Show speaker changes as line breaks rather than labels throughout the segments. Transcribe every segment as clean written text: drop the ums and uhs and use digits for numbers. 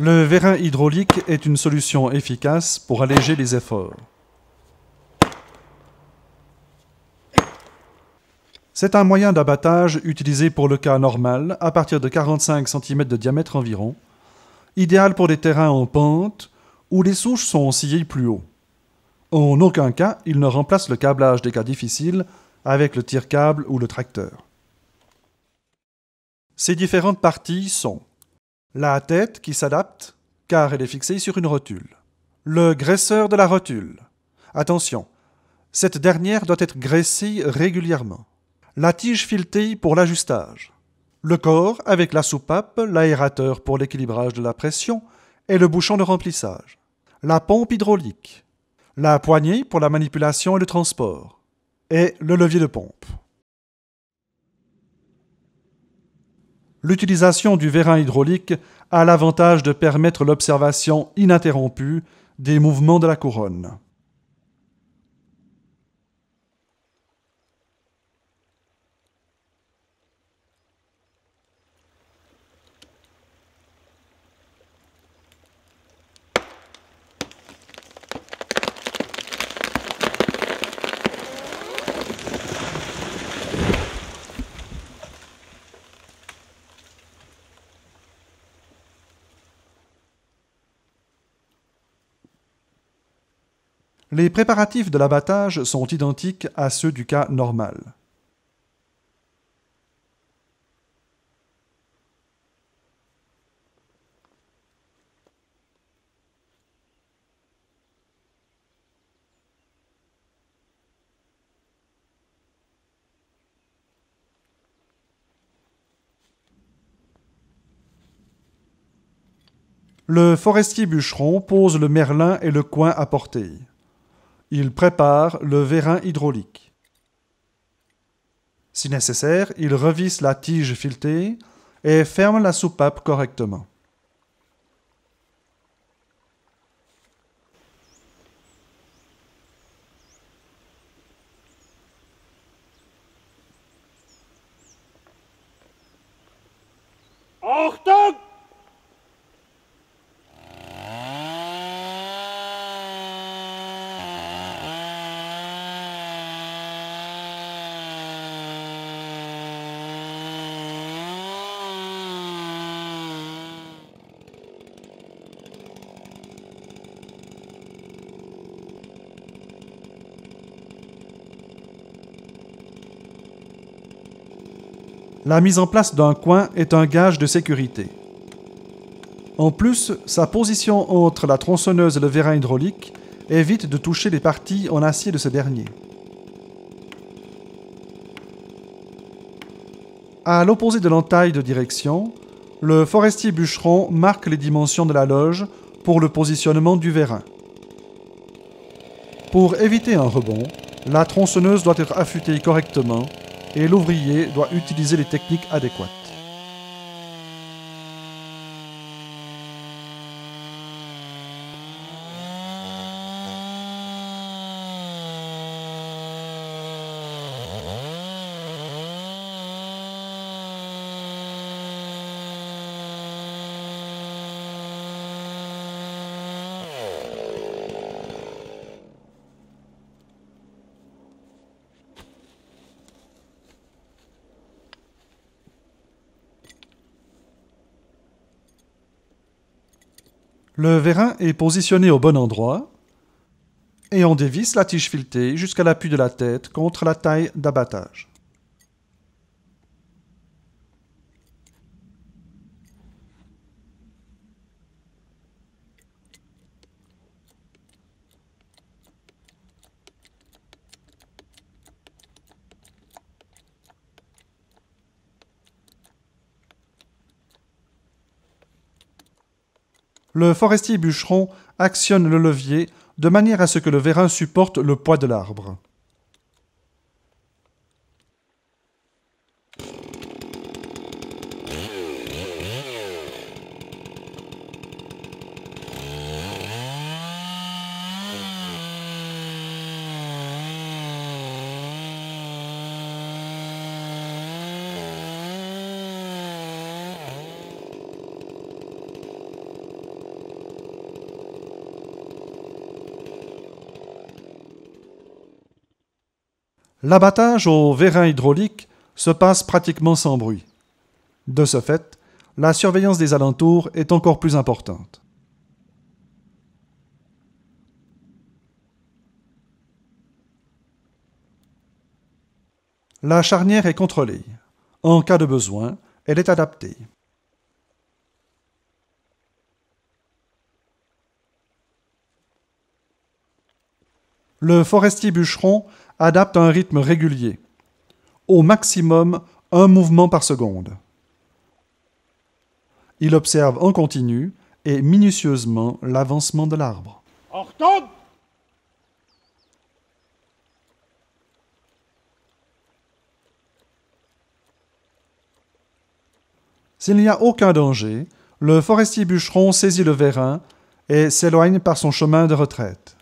Le vérin hydraulique est une solution efficace pour alléger les efforts. C'est un moyen d'abattage utilisé pour le cas normal, à partir de 45 cm de diamètre environ, idéal pour des terrains en pente où les souches sont sciées plus haut. En aucun cas, il ne remplace le câblage des cas difficiles avec le tire-câble ou le tracteur. Ces différentes parties sont la tête qui s'adapte, car elle est fixée sur une rotule. Le graisseur de la rotule. Attention, cette dernière doit être graissée régulièrement. La tige filetée pour l'ajustage. Le corps avec la soupape, l'aérateur pour l'équilibrage de la pression et le bouchon de remplissage. La pompe hydraulique. La poignée pour la manipulation et le transport. Et le levier de pompe. L'utilisation du vérin hydraulique a l'avantage de permettre l'observation ininterrompue des mouvements de la couronne. Les préparatifs de l'abattage sont identiques à ceux du cas normal. Le forestier bûcheron pose le merlin et le coin à porter. Il prépare le vérin hydraulique. Si nécessaire, il revisse la tige filetée et ferme la soupape correctement.
Achtung!
La mise en place d'un coin est un gage de sécurité. En plus, sa position entre la tronçonneuse et le vérin hydraulique évite de toucher les parties en acier de ce dernier. À l'opposé de l'entaille de direction, le forestier bûcheron marque les dimensions de la loge pour le positionnement du vérin. Pour éviter un rebond, la tronçonneuse doit être affûtée correctement et l'ouvrier doit utiliser les techniques adéquates. Le vérin est positionné au bon endroit et on dévisse la tige filetée jusqu'à l'appui de la tête contre la taille d'abattage. Le forestier bûcheron actionne le levier de manière à ce que le vérin supporte le poids de l'arbre. L'abattage au vérin hydraulique se passe pratiquement sans bruit. De ce fait, la surveillance des alentours est encore plus importante. La charnière est contrôlée. En cas de besoin, elle est adaptée. Le forestier bûcheron adapte un rythme régulier, au maximum un mouvement par seconde. Il observe en continu et minutieusement l'avancement de l'arbre.
Achtung!
S'il n'y a aucun danger, le forestier bûcheron saisit le vérin et s'éloigne par son chemin de retraite.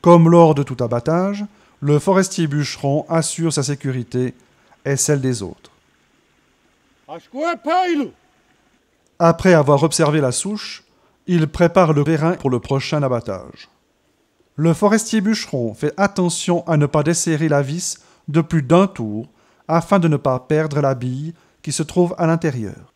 Comme lors de tout abattage, le forestier bûcheron assure sa sécurité et celle des autres. Après avoir observé la souche, il prépare le vérin pour le prochain abattage. Le forestier bûcheron fait attention à ne pas desserrer la vis de plus d'un tour afin de ne pas perdre la bille qui se trouve à l'intérieur.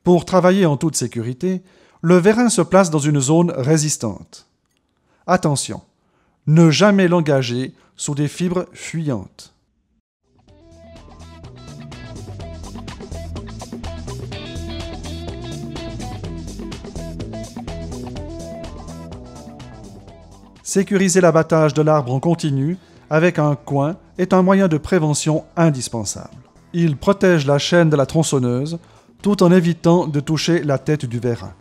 Pour travailler en toute sécurité, le vérin se place dans une zone résistante. Attention, ne jamais l'engager sous des fibres fuyantes. Sécuriser l'abattage de l'arbre en continu avec un coin est un moyen de prévention indispensable. Il protège la chaîne de la tronçonneuse tout en évitant de toucher la tête du vérin.